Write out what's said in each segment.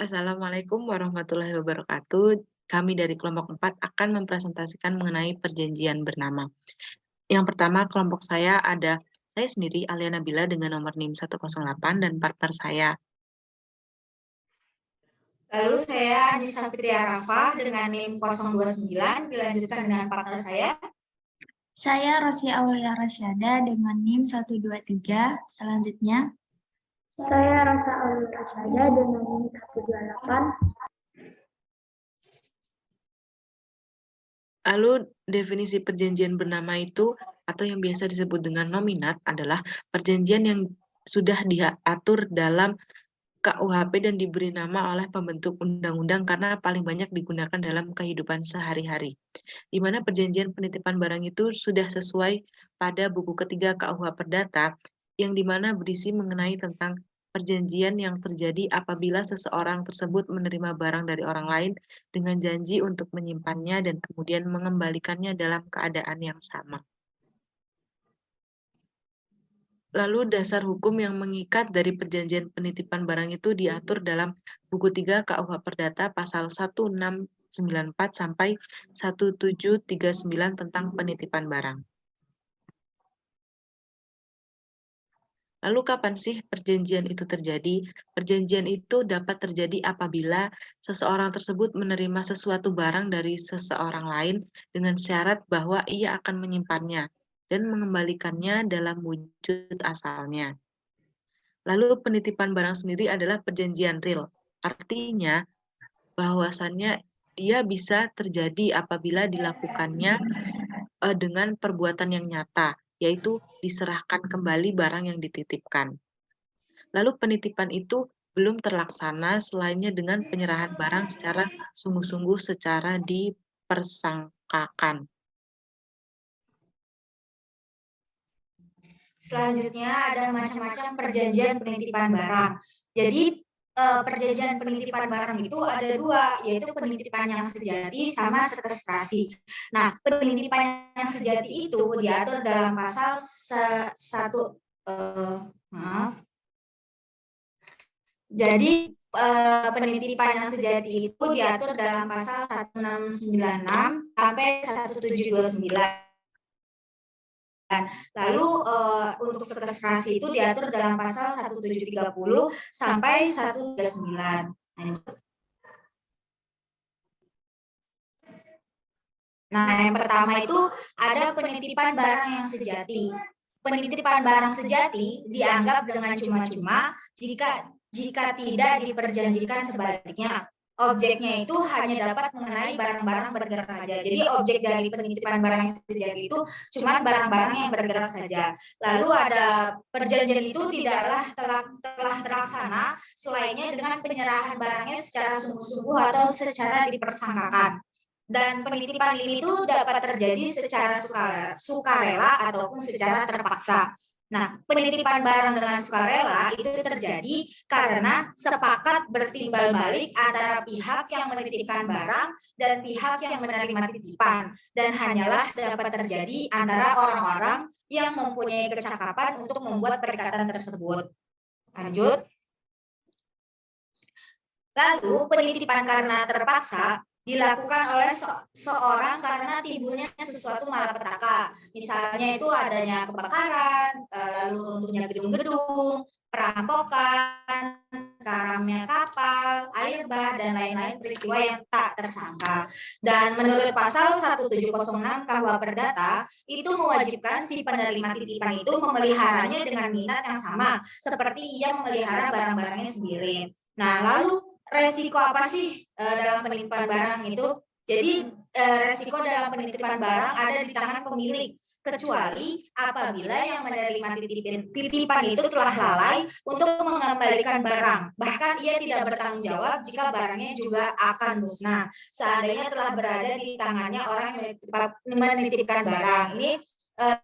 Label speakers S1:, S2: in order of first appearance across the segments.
S1: Assalamualaikum warahmatullahi wabarakatuh. Kami dari kelompok 4 akan mempresentasikan mengenai perjanjian bernama. Yang pertama, kelompok saya ada saya sendiri, Alia Nabila dengan nomor NIM 108 dan partner saya.
S2: Lalu saya Anissa Fitria Rafa dengan NIM 029 dilanjutkan dengan partner saya.
S3: Saya Rosia Aulia Rasyada dengan NIM 123. Selanjutnya,
S4: saya Rasa Aulia Rasyada dengan NIM 128.
S1: Lalu definisi perjanjian bernama itu atau yang biasa disebut dengan nominat adalah perjanjian yang sudah diatur dalam KUHP dan diberi nama oleh pembentuk undang-undang karena paling banyak digunakan dalam kehidupan sehari-hari. Di mana perjanjian penitipan barang itu sudah sesuai pada buku ketiga KUH Perdata yang dimana berisi mengenai tentang perjanjian yang terjadi apabila seseorang tersebut menerima barang dari orang lain dengan janji untuk menyimpannya dan kemudian mengembalikannya dalam keadaan yang sama. Lalu dasar hukum yang mengikat dari perjanjian penitipan barang itu diatur dalam buku 3 KUH Perdata pasal 1694 sampai 1739 tentang penitipan barang. Lalu kapan sih perjanjian itu terjadi? Perjanjian itu dapat terjadi apabila seseorang tersebut menerima sesuatu barang dari seseorang lain dengan syarat bahwa ia akan menyimpannya dan mengembalikannya dalam wujud asalnya. Lalu penitipan barang sendiri adalah perjanjian real. Artinya bahwasannya dia bisa terjadi apabila dilakukannya dengan perbuatan yang nyata, yaitu diserahkan kembali barang yang dititipkan. Lalu penitipan itu belum terlaksana selainnya dengan penyerahan barang secara sungguh-sungguh secara dipersangkakan.
S2: Selanjutnya ada macam-macam perjanjian penitipan barang. Jadi perjanjian penitipan barang itu ada dua, yaitu penitipan yang sejati sama sekwestrasi. Nah, penitipan yang sejati itu diatur dalam pasal 1 Jadi penitipan yang sejati itu diatur dalam pasal 1696 sampai 1729. Lalu untuk sekwestrasi itu diatur dalam pasal 1730 sampai 139. Nah, yang pertama itu ada penitipan barang yang sejati. Penitipan barang sejati dianggap dengan cuma-cuma jika tidak diperjanjikan sebaliknya. Objeknya itu hanya dapat mengenai barang-barang bergerak saja. Jadi objek dari penitipan barang yang sejati itu cuma barang-barang yang bergerak saja. Lalu ada perjanjian itu telah terlaksana selainnya dengan penyerahan barangnya secara sungguh-sungguh atau secara dipersangkakan. Dan penitipan ini itu dapat terjadi secara sukarela ataupun secara terpaksa. Nah, penitipan barang dengan sukarela itu terjadi karena sepakat bertimbal balik antara pihak yang menitipkan barang dan pihak yang menerima titipan, dan hanyalah dapat terjadi antara orang-orang yang mempunyai kecakapan untuk membuat perikatan tersebut. Lanjut. Lalu, penitipan karena terpaksa dilakukan oleh seorang karena timbulnya sesuatu malapetaka. Misalnya itu adanya kebakaran, lalu runtuhnya gedung-gedung, perampokan, karamnya kapal, air bah, dan lain-lain peristiwa yang tak tersangka. Dan menurut pasal 1706 KUH Perdata, itu mewajibkan si penerima titipan itu memeliharanya dengan minat yang sama, seperti ia memelihara barang-barangnya sendiri. Nah, lalu resiko apa sih dalam penitipan barang itu? Jadi resiko dalam penitipan barang ada di tangan pemilik, kecuali apabila yang menerima titipan itu telah lalai untuk mengembalikan barang. Bahkan ia tidak bertanggung jawab jika barangnya juga akan musnah seandainya telah berada di tangannya orang yang menitipkan barang. Ini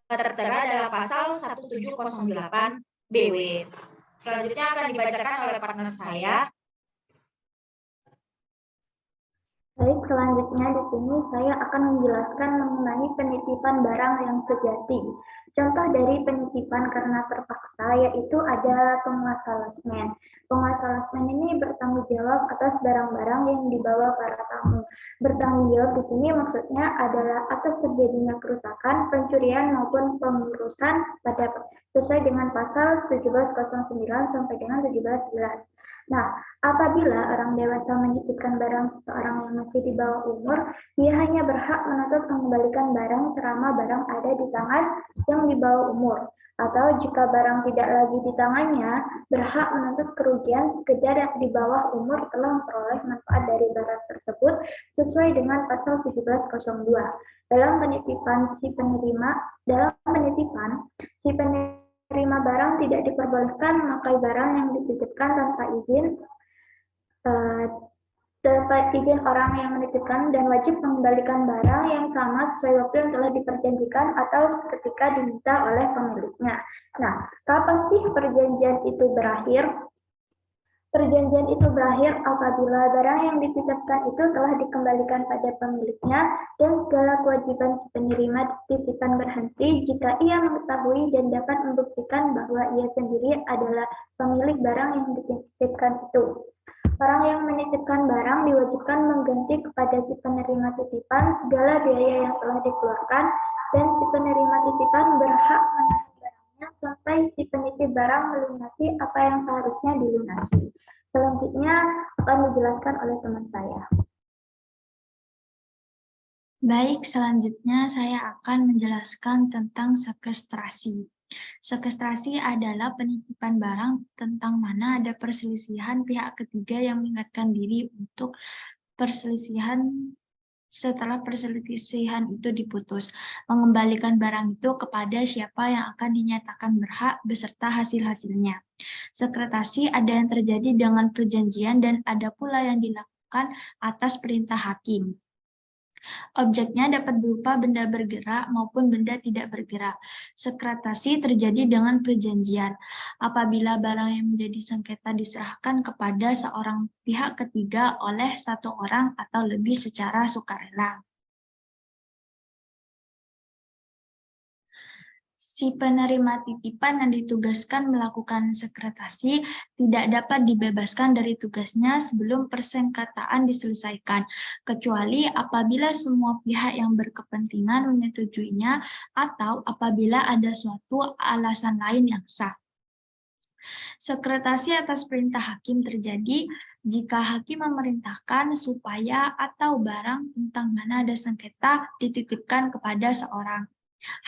S2: tertera dalam pasal 1708 BW. Selanjutnya akan dibacakan oleh partner saya.
S4: Baik, selanjutnya di sini saya akan menjelaskan mengenai penitipan barang yang sejati. Contoh dari penitipan karena terpaksa yaitu ada penguasa lasmen. Penguasa lasmen ini bertanggung jawab atas barang-barang yang dibawa para tamu. Bertanggung jawab di sini maksudnya adalah atas terjadinya kerusakan, pencurian maupun pengurusan pada sesuai dengan pasal 1709 sampai dengan 1711. Nah, apabila orang dewasa menitipkan barang seseorang yang masih di bawah umur, dia hanya berhak menuntut mengembalikan barang selama barang ada di tangan yang di bawah umur. Atau jika barang tidak lagi di tangannya, berhak menuntut kerugian sekedar yang di bawah umur telah memperoleh manfaat dari barang tersebut sesuai dengan pasal 1702. Dalam penitipan si penerima barang tidak diperbolehkan memakai barang yang dititipkan tanpa izin orang yang menitipkan dan wajib mengembalikan barang yang sama sesuai waktu yang telah diperjanjikan atau ketika diminta oleh pemiliknya. Nah, kapan sih perjanjian itu berakhir? Perjanjian itu berakhir apabila barang yang dititipkan itu telah dikembalikan pada pemiliknya dan segala kewajiban si penerima titipan berhenti jika ia mengetahui dan dapat membuktikan bahwa ia sendiri adalah pemilik barang yang dititipkan itu. Orang yang menitipkan barang diwajibkan mengganti kepada si penerima titipan segala biaya yang telah dikeluarkan dan si penerima titipan berhak menahan barangnya sampai si penitip barang melunasi apa yang seharusnya dilunasi. Selanjutnya akan dijelaskan oleh teman saya.
S3: Baik, selanjutnya saya akan menjelaskan tentang sekestrasi. Sekestrasi adalah penitipan barang tentang mana ada perselisihan pihak ketiga yang mengingatkan diri untuk perselisihan setelah perselisihan itu diputus, mengembalikan barang itu kepada siapa yang akan dinyatakan berhak beserta hasil-hasilnya. Sekretasi ada yang terjadi dengan perjanjian dan ada pula yang dilakukan atas perintah hakim. Objeknya dapat berupa benda bergerak maupun benda tidak bergerak. Sekretasi terjadi dengan perjanjian. Apabila barang yang menjadi sengketa diserahkan kepada seorang pihak ketiga oleh satu orang atau lebih secara sukarela. Si penerima titipan yang ditugaskan melakukan sekretasi tidak dapat dibebaskan dari tugasnya sebelum persengketaan diselesaikan, kecuali apabila semua pihak yang berkepentingan menyetujuinya atau apabila ada suatu alasan lain yang sah. Sekretasi atas perintah hakim terjadi jika hakim memerintahkan supaya atau barang tentang mana ada sengketa dititipkan kepada seorang.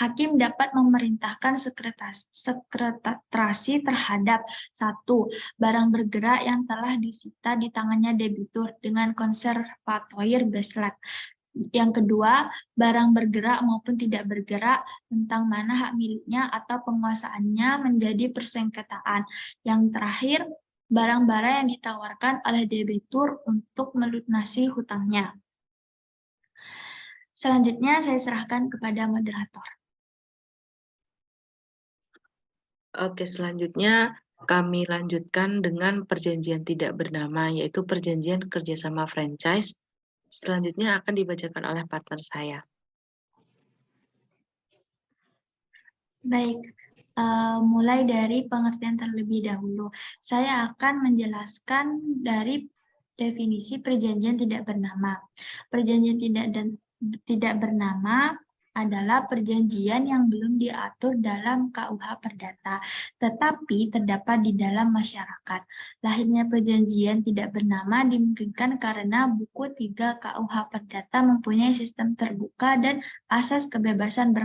S3: Hakim dapat memerintahkan sekretasi terhadap 1. Barang bergerak yang telah disita di tangannya debitur dengan konservatoir beslek. Yang kedua, barang bergerak maupun tidak bergerak tentang mana hak miliknya atau penguasaannya menjadi persengketaan. Yang terakhir, barang-barang yang ditawarkan oleh debitur untuk melunasi hutangnya. Selanjutnya saya serahkan kepada moderator.
S1: Oke, selanjutnya kami lanjutkan dengan perjanjian tidak bernama, yaitu perjanjian kerjasama franchise. Selanjutnya akan dibacakan oleh partner saya.
S3: Baik, mulai dari pengertian terlebih dahulu. Saya akan menjelaskan dari definisi perjanjian tidak bernama. Perjanjian tidak bernama adalah perjanjian yang belum diatur dalam KUH Perdata, tetapi terdapat di dalam masyarakat. Lahirnya perjanjian tidak bernama dimungkinkan karena buku 3 KUH Perdata mempunyai sistem terbuka dan asas kebebasan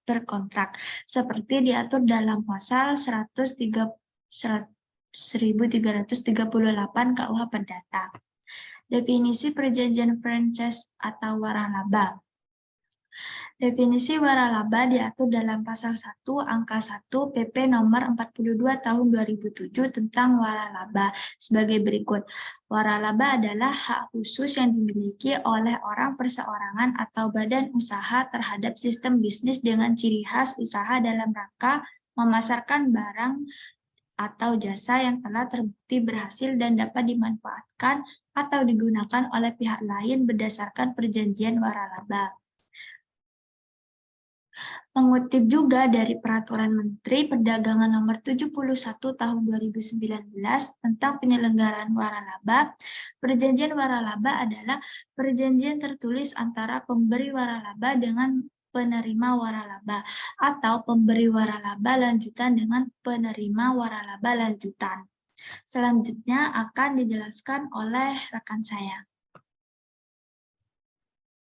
S3: berkontrak, seperti diatur dalam pasal 1338 KUH Perdata. Definisi perjanjian franchise atau waralaba. Definisi waralaba diatur dalam pasal 1 angka 1 PP nomor 42 tahun 2007 tentang waralaba sebagai berikut. Waralaba adalah hak khusus yang dimiliki oleh orang perseorangan atau badan usaha terhadap sistem bisnis dengan ciri khas usaha dalam rangka memasarkan barang atau jasa yang telah terbukti berhasil dan dapat dimanfaatkan atau digunakan oleh pihak lain berdasarkan perjanjian waralaba. Mengutip juga dari Peraturan Menteri Perdagangan Nomor 71 Tahun 2019 tentang penyelenggaraan waralaba, perjanjian waralaba adalah perjanjian tertulis antara pemberi waralaba dengan penerima waralaba atau pemberi waralaba lanjutan dengan penerima waralaba lanjutan. Selanjutnya akan dijelaskan oleh rekan saya.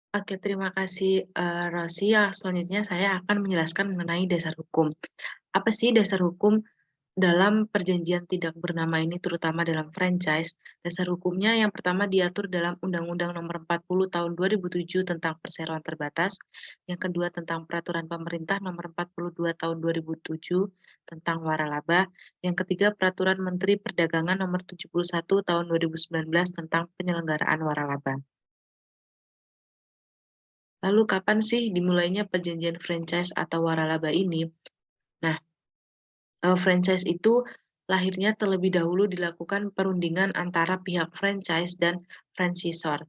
S1: Oke, terima kasih Rosi. Selanjutnya saya akan menjelaskan mengenai dasar hukum. Apa sih dasar hukum dalam perjanjian tidak bernama ini, terutama dalam franchise? Dasar hukumnya yang pertama diatur dalam Undang-Undang Nomor 40 Tahun 2007 tentang perseroan terbatas, yang kedua tentang Peraturan Pemerintah Nomor 42 Tahun 2007 tentang waralaba, yang ketiga Peraturan Menteri Perdagangan Nomor 71 Tahun 2019 tentang penyelenggaraan waralaba. Lalu kapan sih dimulainya perjanjian franchise atau waralaba ini? Nah, franchise itu lahirnya terlebih dahulu dilakukan perundingan antara pihak franchise dan franchisor.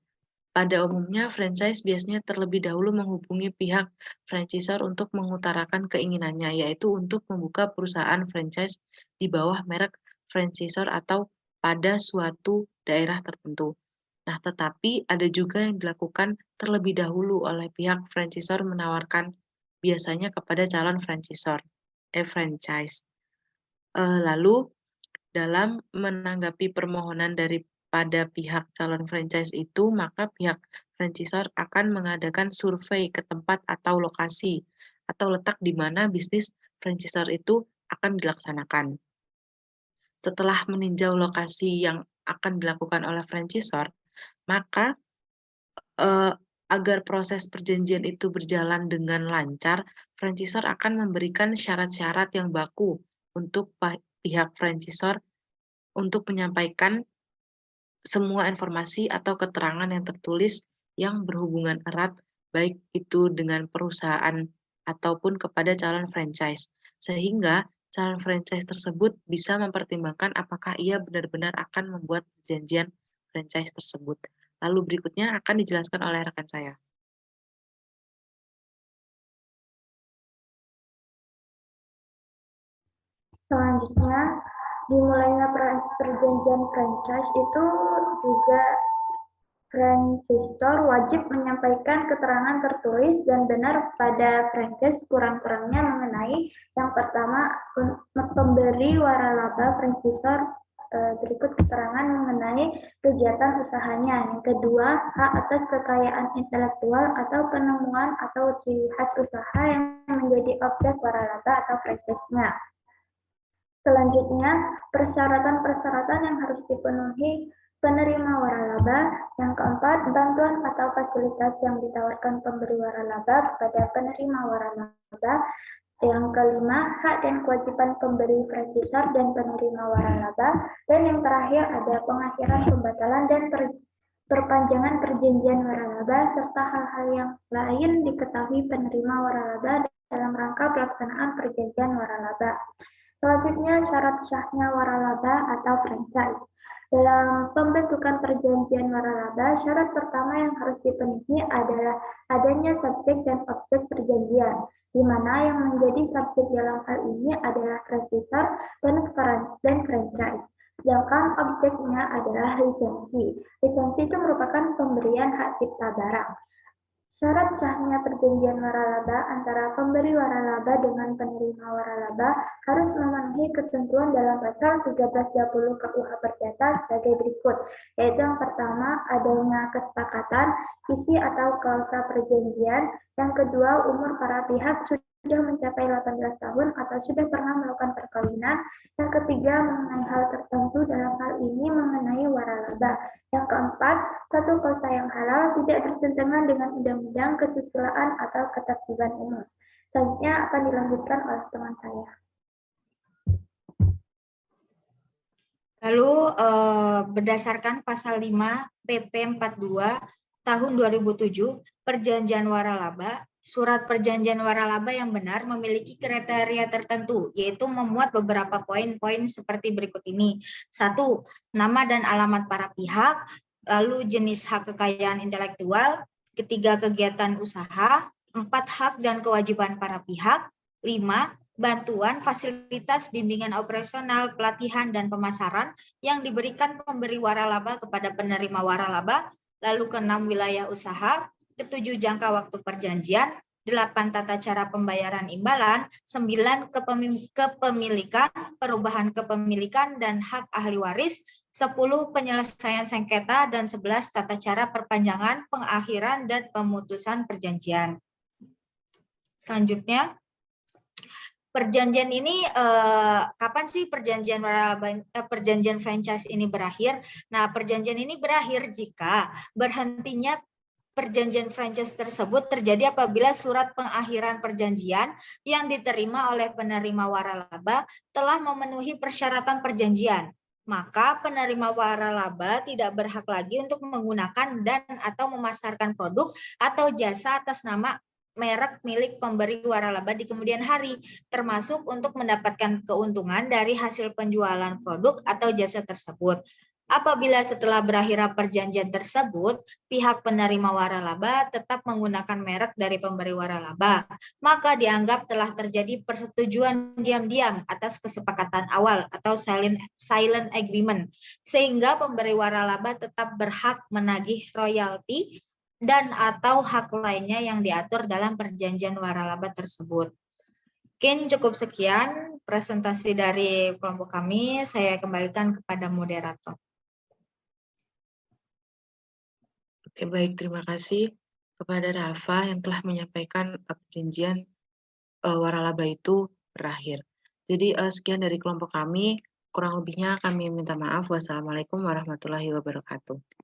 S1: Pada umumnya, franchise biasanya terlebih dahulu menghubungi pihak franchisor untuk mengutarakan keinginannya, yaitu untuk membuka perusahaan franchise di bawah merek franchisor atau pada suatu daerah tertentu. Nah, tetapi ada juga yang dilakukan terlebih dahulu oleh pihak franchisor menawarkan biasanya kepada calon franchise. Lalu, dalam menanggapi permohonan daripada pihak calon franchise itu, maka pihak franchisor akan mengadakan survei ke tempat atau lokasi atau letak di mana bisnis franchisor itu akan dilaksanakan. Setelah meninjau lokasi yang akan dilakukan oleh franchisor, maka agar proses perjanjian itu berjalan dengan lancar, franchisor akan memberikan syarat-syarat yang baku untuk pihak franchisor untuk menyampaikan semua informasi atau keterangan yang tertulis yang berhubungan erat, baik itu dengan perusahaan ataupun kepada calon franchise, sehingga calon franchise tersebut bisa mempertimbangkan apakah ia benar-benar akan membuat perjanjian franchise tersebut. Lalu berikutnya akan dijelaskan oleh rekan saya.
S4: Selanjutnya, dimulainya perjanjian franchise itu juga franchisor wajib menyampaikan keterangan tertulis dan benar pada franchise kurang-kurangnya mengenai yang pertama, pemberi waralaba franchisor berikut keterangan mengenai kegiatan usahanya. Yang kedua, hak atas kekayaan intelektual atau penemuan atau ciri khas usaha yang menjadi objek waralaba atau franchise-nya. Selanjutnya, persyaratan-persyaratan yang harus dipenuhi penerima waralaba. Yang keempat, bantuan atau fasilitas yang ditawarkan pemberi waralaba kepada penerima waralaba. Yang kelima, hak dan kewajiban pemberi franchisor dan penerima waralaba. Dan yang terakhir ada pengakhiran, pembatalan, dan perpanjangan perjanjian waralaba, serta hal-hal yang lain diketahui penerima waralaba dalam rangka pelaksanaan perjanjian waralaba. Selanjutnya, syarat syahnya waralaba atau franchise. Dalam pembentukan perjanjian waralaba, syarat pertama yang harus dipenuhi adalah adanya subjek dan objek perjanjian, di mana yang menjadi subjek dalam hal ini adalah franchisor dan franchise. Sedangkan objeknya adalah lisensi. Lisensi itu merupakan pemberian hak cipta barang. Syarat sahnya perjanjian waralaba antara pemberi waralaba dengan penerima waralaba harus memenuhi ketentuan dalam pasal 1320 KUH Perdata sebagai berikut, yaitu yang pertama adanya kesepakatan, isi atau klausa perjanjian, yang kedua umur para pihak sudah mencapai 18 tahun atau sudah pernah melakukan perkawinan, yang ketiga mengenai hal tertentu dalam hal ini mengenai waralaba, yang keempat satu klausa yang halal tidak bertentangan dengan undang-undang kesusilaan atau ketertiban umum. Selanjutnya akan dilanjutkan oleh teman saya.
S2: Lalu berdasarkan pasal 5 PP 42 tahun 2007 perjanjian waralaba surat perjanjian waralaba yang benar memiliki kriteria tertentu, yaitu memuat beberapa poin-poin seperti berikut ini. 1. Nama dan alamat para pihak, lalu jenis hak kekayaan intelektual, ketiga kegiatan usaha, 4 hak dan kewajiban para pihak, 5. Bantuan, fasilitas, bimbingan operasional, pelatihan, dan pemasaran yang diberikan pemberi waralaba kepada penerima waralaba, lalu 6 wilayah usaha, 7 jangka waktu perjanjian, 8 tata cara pembayaran imbalan, 9 kepemilikan, perubahan kepemilikan dan hak ahli waris, 10 penyelesaian sengketa, dan 11 tata cara perpanjangan, pengakhiran, dan pemutusan perjanjian. Selanjutnya, perjanjian ini kapan sih perjanjian franchise ini berakhir? Nah, perjanjian ini berakhir jika berhentinya perjanjian franchise tersebut terjadi apabila surat pengakhiran perjanjian yang diterima oleh penerima waralaba telah memenuhi persyaratan perjanjian. Maka penerima waralaba tidak berhak lagi untuk menggunakan dan atau memasarkan produk atau jasa atas nama merek milik pemberi waralaba di kemudian hari, termasuk untuk mendapatkan keuntungan dari hasil penjualan produk atau jasa tersebut. Apabila setelah berakhirnya perjanjian tersebut, pihak penerima waralaba tetap menggunakan merek dari pemberi waralaba, maka dianggap telah terjadi persetujuan diam-diam atas kesepakatan awal atau silent agreement, sehingga pemberi waralaba tetap berhak menagih royalti dan atau hak lainnya yang diatur dalam perjanjian waralaba tersebut. Mungkin cukup sekian presentasi dari kelompok kami. Saya kembalikan kepada moderator.
S1: Oke, baik. Terima kasih kepada Rafa yang telah menyampaikan perjanjian waralaba itu berakhir. Jadi sekian dari kelompok kami. Kurang lebihnya kami minta maaf. Wassalamualaikum warahmatullahi wabarakatuh.